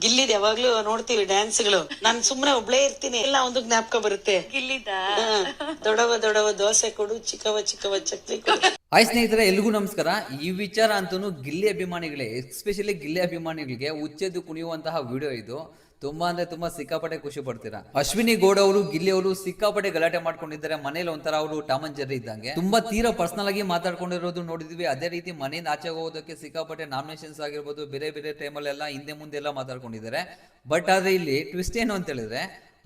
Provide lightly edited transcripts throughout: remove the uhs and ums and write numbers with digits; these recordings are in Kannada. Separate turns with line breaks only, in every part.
ಗಿಲ್ಲಿದ್ ಯಾವಾಗ್ಲೂ ನೋಡ್ತೀವಿ ಡ್ಯಾನ್ಸ್ಗಳು. ನಾನ್ ಸುಮ್ನೆ ಒಬ್ಳೇ ಇರ್ತೀನಿ, ಎಲ್ಲ ಒಂದು ಜ್ಞಾಪಕ ಬರುತ್ತೆ.
ಗಿಲ್ಲಿದ
ದೊಡವ ದೊಡವ ದೋಸೆ ಕೊಡು, ಚಿಕ್ಕವ ಚಿಕ್ಕವ ಚಕ್ಲಿ ಕೊಡು.
ಹಾಯ್ ಸ್ನೇಹಿತರೆ, ಎಲ್ರಿಗೂ ನಮಸ್ಕಾರ. ಈ ವಿಚಾರ ಅಂತೂ ಗಿಲ್ಲಿ ಅಭಿಮಾನಿಗಳೇ, ಎಸ್ಪೆಷಲಿ ಗಿಲ್ಲಿ ಅಭಿಮಾನಿಗಳಿಗೆ ಹುಚ್ಚೆದ್ದು ಕುಣಿಯುವಂತಹ ವಿಡಿಯೋ ಇದು. ತುಂಬಾ ಅಂದ್ರೆ ತುಂಬಾ ಸಿಕ್ಕಾಪಟ್ಟೆ ಖುಷಿ ಪಡ್ತೀರಾ. ಅಶ್ವಿನಿ ಗೌಡ ಅವರು ಗಿಲ್ಲಿ ಅವರು ಸಿಕ್ಕಾಪಟ್ಟೆ ಗಲಾಟೆ ಮಾಡ್ಕೊಂಡಿದ್ದಾರೆ. ಮನೇಲಿ ಒಂಥರ ಅವರು ಟಾಮ್ ಅಂಡ್ ಜೆರ್ರಿ ಇದ್ದಂಗೆ ತುಂಬಾ ತೀರಾ ಪರ್ಸನಲ್ ಆಗಿ ಮಾತಾಡ್ಕೊಂಡಿರೋದು ನೋಡಿದ್ವಿ. ಅದೇ ರೀತಿ ಮನೆಯಿಂದ ಆಚೆ ಹೋಗೋದಕ್ಕೆ ಸಿಕ್ಕಾಪಟ್ಟೆ ನಾಮಿನೇಷನ್ಸ್ ಆಗಿರ್ಬೋದು, ಬೇರೆ ಬೇರೆ ಟೈಮಲ್ಲೆಲ್ಲ ಹಿಂದೆ ಮುಂದೆ ಎಲ್ಲ ಮಾತಾಡ್ಕೊಂಡಿದ್ದಾರೆ. ಬಟ್ ಆದ್ರೆ ಇಲ್ಲಿ ಟ್ವಿಸ್ಟ್ ಏನು ಅಂತ ಹೇಳಿದ್ರೆ,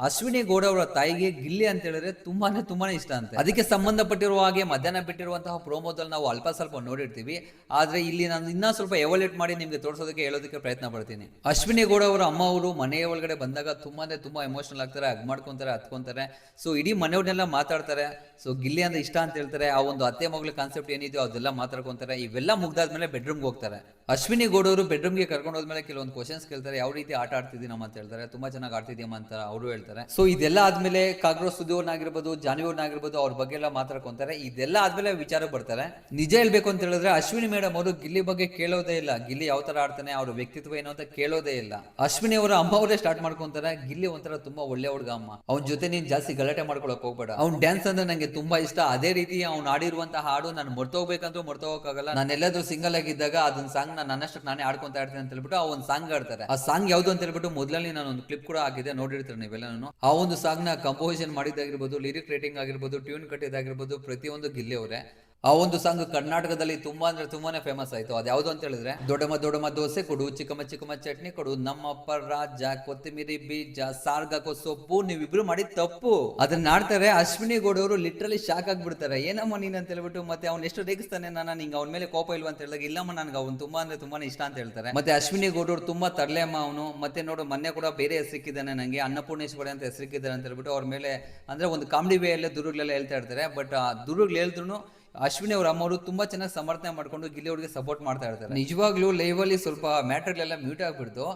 ಅಶ್ವಿನಿ ಗೌಡ ಅವರ ತಾಯಿಗೆ ಗಿಲ್ಲಿ ಅಂತ ಹೇಳಿದ್ರೆ ತುಂಬಾನೇ ಇಷ್ಟ ಅಂತೆ. ಅದಕ್ಕೆ ಸಂಬಂಧಪಟ್ಟಿರುವ ಹಾಗೆ ಮಧ್ಯಾಹ್ನ ಬಿಟ್ಟಿರುವಂತಹ ಪ್ರೋಮೋದಲ್ಲಿ ನಾವು ಅಲ್ಪ ಸ್ವಲ್ಪ ನೋಡಿರ್ತೀವಿ. ಆದ್ರೆ ಇಲ್ಲಿ ನಾನು ಇನ್ನೂ ಸ್ವಲ್ಪ ಎವಾಲ್ಯೂಟ್ ಮಾಡಿ ನಿಮ್ಗೆ ತೋರಿಸೋದಕ್ಕೆ ಹೇಳೋದಕ್ಕೆ ಪ್ರಯತ್ನ ಪಡ್ತೀನಿ. ಅಶ್ವಿನಿ ಗೌಡ ಅವರ ಅಮ್ಮ ಅವರು ಮನೆಯ ಒಳಗಡೆ ಬಂದಾಗ ತುಂಬಾ ಎಮೋಷನಲ್ ಆಗ್ತಾರೆ, ಹಗ್ ಮಾಡ್ಕೊಂತಾರೆ, ಹತ್ಕೊಂತಾರೆ. ಸೊ ಇಡೀ ಮನೆಯವ್ರನ್ನೆಲ್ಲ ಮಾತಾಡ್ತಾರೆ. ಸೊ ಗಿಲ್ಲಿ ಅಂದ್ರೆ ಇಷ್ಟ ಅಂತ ಹೇಳ್ತಾರೆ. ಆ ಒಂದು ಅತ್ತೆ ಮಗಳ ಕಾನ್ಸೆಪ್ಟ್ ಏನಿದೆಯೋ ಅದೆಲ್ಲ ಮಾತಾಡ್ಕೊಂತಾರೆ. ಇವೆಲ್ಲ ಮುಗ್ದಾದ್ಮೇಲೆ ಬೆಡ್ರೂಮ್ಗೆ ಹೋಗ್ತಾರೆ. ಅಶ್ವಿನಿ ಗೌಡ ಅವರು ಬೆಡ್ರೂಮ್ಗೆ ಕರ್ಕೊಂಡು ಹೋದ್ಮೇಲೆ ಕೆಲವೊಂದು ಕ್ವಶನ್ಸ್ ಕೇಳ್ತಾರೆ. ಯಾವ ರೀತಿ ಆಟ ಆಡ್ತಿದ್ದೀನಮ್ಮ ಅಂತ ಹೇಳ್ತಾರೆ. ತುಂಬಾ ಚೆನ್ನಾಗಿ ಆಡ್ತಿದ್ದೀಯಮ್ಮ ಅಂತ ಅವರು ಹೇಳ್ತಾರೆ. ಸೊ ಇದೆಲ್ಲ ಆದ್ಮೇಲೆ ಕಾಗ್ರೋ ಸುದ್ದಿಯವ್ರನ್ನಾಗಿರ್ಬೋದು, ಜಾನಿಯವ್ರನ್ನಾಗಿರ್ಬೋದು, ಅವ್ರ ಬಗ್ಗೆ ಎಲ್ಲ ಮಾತಾಡ್ಕೊಂತಾರೆ. ಇದೆಲ್ಲ ಆದ್ಮೇಲೆ ವಿಚಾರ ಬರ್ತಾರೆ. ನಿಜ ಹೇಳ್ಬೇಕು ಅಂತ ಹೇಳಿದ್ರೆ ಅಶ್ವಿನಿ ಮೇಡಮ್ ಅವರು ಗಿಲ್ಲಿ ಬಗ್ಗೆ ಕೇಳೋದೇ ಇಲ್ಲ. ಗಿಲ್ಲಿ ಯಾವ ತರ ಆಡ್ತಾನೆ, ಅವ್ರ ವ್ಯಕ್ತಿತ್ವ ಏನೋ ಅಂತ ಕೇಳೋದೇ ಇಲ್ಲ. ಅಶ್ವಿನಿ ಅವರ ಅಮ್ಮ ಅವರೇ ಸ್ಟಾರ್ಟ್ ಮಾಡ್ಕೊಂತಾರೆ. ಗಿಲ್ಲಿ ಒಂಥರ ತುಂಬಾ ಒಳ್ಳೆ ಹುಡುಗ ಅಮ್ಮ, ಅವ್ನ ಜೊತೆ ನೀನ್ ಜಾಸ್ತಿ ಗಲಾಟೆ ಮಾಡ್ಕೊಳಕ್ ಹೋಗ್ಬೇಡ. ಅವ್ನ್ ಡ್ಯಾನ್ಸ್ ಅಂದ್ರೆ ನಂಗೆ ತುಂಬಾ ಇಷ್ಟ. ಅದೇ ರೀತಿ ಅವ್ನು ಆಡಿರುವಂತಹ ಹಾಡು ನಾನು ಮರ್ತೋಗ್ಬೇಕಂದ್ರೂ ಮರ್ತೋಗಕ್ಕಾಗಲ್ಲ. ನಾನು ಎಲ್ಲಾದ್ರೂ ಸಿಂಗಲ್ ಆಗಿದ್ದಾಗ ಅದನ್ನ ಸಾಂಗ್ ನನ್ನಷ್ಟಕ್ಕೆ ನಾನೇ ಆಡ್ಕೊಂತ ಇರ್ತೀನಿ ಅಂತ ಹೇಳ್ಬಿಟ್ಟು ಆ ಒಂದು ಸಾಂಗ್ ಆಡ್ತಾರೆ. ಆ ಸಾಂಗ್ ಯಾವ್ದು ಅಂತ ಹೇಳ್ಬಿಟ್ಟು ಮೊದಲನೇ ನಾನು ಒಂದು ಕ್ಲಿಪ್ ಕೂಡ ಹಾಕಿದೆ, ನೋಡಿರ್ತಾರೆ ನೀವೆಲ್ಲ. ಆ ಒಂದು ಸಾಂಗ್ ನ ಕಂಪೋಸಿಷನ್ ಮಾಡಿದ್ದಾಗಿರ್ಬೋದು, ಲಿರಿಕ್ ರೈಟಿಂಗ್ ಆಗಿರ್ಬೋದು, ಟ್ಯೂನ್ ಕಟ್ಟಿದಾಗಿರ್ಬೋದು, ಪ್ರತಿಯೊಂದು ಗಿಲ್ಲಿ ಅವರೇ. ಆ ಒಂದು ಸಾಂಗ್ ಕರ್ನಾಟಕದಲ್ಲಿ ತುಂಬಾ ಅಂದ್ರೆ ತುಂಬಾನೇ ಫೇಮಸ್ ಆಯ್ತು. ಅದು ಯಾವ್ದು ಅಂತ ಹೇಳಿದ್ರೆ, ದೊಡಮ ದೋಸೆ ಕೊಡು, ಚಿಕ್ಕಮ್ಮ ಚಟ್ನಿ ಕೊಡು, ನಮ್ಮಪ್ಪ ರಾಜ ಕೊತ್ತಿಮೀರಿ ಬೀಜ ಸಾರ್ಗಾಕೋ ಸೊಪ್ಪು, ನೀವಿಬ್ರು ಮಾಡಿ ತಪ್ಪು. ಅದನ್ನ ಆಡ್ತಾರೆ. ಅಶ್ವಿನಿ ಗೌಡ ಅವರು ಲಿಟ್ರಲಿ ಶಾಕ್ ಆಗ್ಬಿಡ್ತಾರೆ. ಏನಮ್ಮ ನೀನ್ ಅಂತ ಹೇಳ್ಬಿಟ್ಟು, ಮತ್ತೆ ಅವ್ನು ಎಷ್ಟು ರೇಗಿಸ್ತಾನೆ, ನಿಂಗೆ ಅವ್ನ ಮೇಲೆ ಕೋಪ ಇಲ್ವಾ ಅಂತ ಹೇಳಿದಾಗ, ಇಲ್ಲಮ್ಮ ನನ್ಗೆ ಅವ್ನು ತುಂಬಾ ಅಂದ್ರೆ ತುಂಬಾನೇ ಇಷ್ಟ ಅಂತ ಹೇಳ್ತಾರೆ. ಮತ್ತೆ ಅಶ್ವಿನಿ ಗೌಡ ಅವರು ತುಂಬಾ ತರಲೆ ಅಮ್ಮ ಅವನು. ಮತ್ತೆ ನೋಡು, ಮೊನ್ನೆ ಕೂಡ ಬೇರೆ ಹೆಸರಿಕ್ಕಿದ್ದಾನೆ ನಂಗೆ, ಅನ್ನಪೂರ್ಣೇಶ್ವರಿ ಅಂತ ಹೆಸರಿಕ್ಕಿದ್ದಾನೆ ಅಂತ ಹೇಳ್ಬಿಟ್ಟು ಅವ್ರ ಮೇಲೆ ಅಂದ್ರೆ ಒಂದು ಕಾಮಿಡಿ ವೇ ಅಲ್ಲೇ ದುರುಗಳೆಲ್ಲ ಹೇಳ್ತಾ ಇರ್ತಾರೆ. ಬಟ್ ಆ ದುರುಗಳು ಹೇಳಿದ್ರು ಅಶ್ವಿನಿ ಅವ್ರ ಅಮ್ಮವರು ತುಂಬಾ ಚೆನ್ನಾಗಿ ಸಮರ್ಥನೆ ಮಾಡ್ಕೊಂಡು ಗಿಲ್ಲಿ ಅವ್ರಿಗೆ ಸಪೋರ್ಟ್ ಮಾಡ್ತಾ ಇರ್ತಾರೆ. ನಿಜವಾಗ್ಲೂ ಲೈವ್ ಅಲ್ಲಿ ಸ್ವಲ್ಪ ಮ್ಯಾಟರ್ಗಳೆಲ್ಲ ಮ್ಯೂಟ್ ಆಗ್ಬಿಡ್ತು.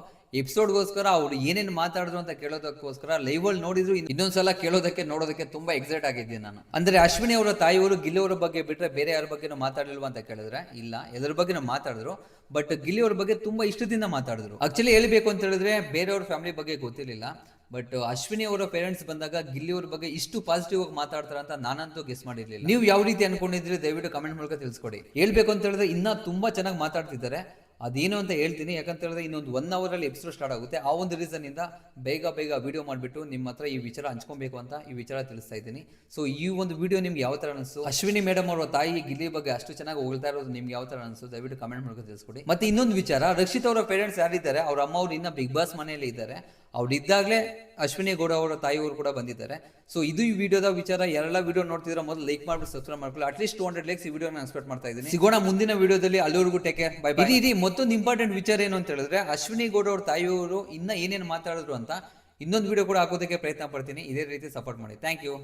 ಎಪಿಸೋಡ್ಗೋಸ್ಕರ ಅವ್ರು ಏನೇನು ಮಾತಾಡಿದ್ರು ಅಂತ ಕೇಳೋದಕ್ಕೋಸ್ಕರ ಲೈವ್ ಅಲ್ಲಿ ನೋಡಿದ್ರು ಇನ್ನೊಂದ್ಸಲ ಕೇಳೋದಕ್ಕೆ ನೋಡೋದಕ್ಕೆ ತುಂಬಾ ಎಕ್ಸೈಟ್ ಆಗಿದ್ದೀನಿ ನಾನು. ಅಂದ್ರೆ ಅಶ್ವಿನಿ ಅವರ ತಾಯಿಯವರು ಗಿಲ್ಲಿ ಅವರ ಬಗ್ಗೆ ಬಿಟ್ರೆ ಬೇರೆ ಯಾರ ಬಗ್ಗೆ ಮಾತಾಡಲಿಲ್ವಾ ಅಂತ ಕೇಳಿದ್ರೆ, ಇಲ್ಲ, ಎದ್ರ ಬಗ್ಗೆ ಮಾತಾಡಿದ್ರು. ಬಟ್ ಗಿಲ್ಲಿ ಅವ್ರ ಬಗ್ಗೆ ತುಂಬಾ ಇಷ್ಟದಿಂದ ಮಾತಾಡಿದ್ರು. ಆಕ್ಚುಲಿ ಹೇಳ್ಬೇಕು ಅಂತ ಹೇಳಿದ್ರೆ ಬೇರೆಯವ್ರ ಫ್ಯಾಮಿಲಿ ಬಗ್ಗೆ ಗೊತ್ತಿರಲಿಲ್ಲ. ಬಟ್ ಅಶ್ವಿನಿ ಅವರ ಪೇರೆಂಟ್ಸ್ ಬಂದಾಗ ಗಿಲ್ಲಿ ಅವ್ರ ಬಗ್ಗೆ ಇಷ್ಟು ಪಾಸಿಟಿವ್ ಆಗಿ ಮಾತಾಡ್ತಾರ ಅಂತ ನಾನಂತೂ ಗೆಸ್ ಮಾಡಿರ್ಲಿಲ್ಲ. ನೀವು ಯಾವ ರೀತಿ ಅನ್ಕೊಂಡಿದ್ರಿ ದಯವಿಟ್ಟು ಕಮೆಂಟ್ ಮೂಲಕ ತಿಳಿಸ್ಕೊಡಿ. ಹೇಳ್ಬೇಕು ಅಂತ ಹೇಳಿದ್ರೆ ಇನ್ನ ತುಂಬಾ ಚೆನ್ನಾಗಿ ಮಾತಾಡ್ತಿದ್ದಾರೆ. ಅದೇನು ಅಂತ ಹೇಳ್ತೀನಿ. ಯಾಕಂತ ಹೇಳಿದ್ರೆ ಇನ್ನೊಂದು 1 hour ಅಲ್ಲಿ ಎಪಿಸೋಡ್ ಸ್ಟಾರ್ಟ್ ಆಗುತ್ತೆ. ಆ ಒಂದು ರೀಸನ್ ಇಂದ ಬೇಗ ವಿಡಿಯೋ ಮಾಡಿಬಿಟ್ಟು ನಿಮ್ಮ ಹತ್ರ ಈ ವಿಚಾರ ಹಂಚ್ಕೊಬೇಕು ಅಂತ ಈ ವಿಚಾರ ತಿಳಿಸ್ತಾ ಇದ್ದೀನಿ. ಸೊ ಈ ಒಂದು ವಿಡಿಯೋ ನಿಮ್ಗೆ ಯಾವ ತರ ಅನಿಸ್ತು, ಅಶ್ವಿನಿ ಮೇಡಮ್ ಅವರ ತಾಯಿ ಗಿಲ್ಲಿ ಬಗ್ಗೆ ಅಷ್ಟು ಚೆನ್ನಾಗಿ ಹೋಗ್ತಾ ಇರೋದು ನಿಮ್ಗೆ ಯಾವ ತರ ಅನಿಸ್ತು, ದಯವಿಟ್ಟು ಕಮೆಂಟ್ ಮೂಲಕ ತಿಳಿಸ್ಕೊಡಿ. ಮತ್ತೆ ಇನ್ನೊಂದು ವಿಚಾರ, ರಕ್ಷಿತ್ ಅವರ ಪೇರೆಂಟ್ಸ್ ಯಾರಿದ್ದಾರೆ, ಅವ್ರ ಅಮ್ಮ ಅವ್ರು ಇನ್ನ ಬಿಗ್ ಬಾಸ್ ಮನೆಯಲ್ಲಿ ಇದ್ದಾರೆ. ಅವ್ರು ಇದ್ದಾಗಲೇ ಅಶ್ವಿನಿ ಗೌಡ ಅವರ ತಾಯಿಯವರು ಕೂಡ ಬಂದಿದ್ದಾರೆ. ಸೊ ಇದು ಈ ವಿಡಿಯೋದ ವಿಚಾರ. ಎಲ್ಲ ವಿಡಿಯೋ ನೋಡ್ತಿದ್ರೆ ಮೊದಲು ಲೈಕ್ ಮಾಡ್ಬಿಟ್ಟು ಸಬ್ಸ್ಕ್ರೈಬ್ ಮಾಡ್ಕೊಳ್ಳಿ. ಅಟ್ಲೀಸ್ಟ್ 200 ಲೈಕ್ಸ್ ಈ ವಿಡಿಯೋ ನಾನು ಎಕ್ಸ್ಪೆಕ್ಟ್ ಮಾಡ್ತಾ ಇದ್ದೀನಿ. ಸಿಗೋಣ ಮುಂದಿನ ವಿಡಿಯೋದಲ್ಲಿ. ಅಲ್ಲಿವರೆಗೂ ಟೇಕ್ ಕೇರ್, ಬೈ ಬೈ. ಇದು ಮತ್ತೊಂದು ಇಂಪಾರ್ಟೆಂಟ್ ವಿಚಾರ ಏನು ಅಂತ ಹೇಳಿದ್ರೆ, ಅಶ್ವಿನಿ ಗೌಡ ಅವ್ರ ತಾಯಿಯವರು ಇನ್ನ ಏನೇನು ಮಾತಾಡಿದ್ರು ಅಂತ ಇನ್ನೊಂದು ವಿಡಿಯೋ ಕೂಡ ಹಾಕೋದಕ್ಕೆ ಪ್ರಯತ್ನ ಪಡ್ತೀನಿ. ಇದೇ ರೀತಿ ಸಪೋರ್ಟ್ ಮಾಡಿ. Thank you.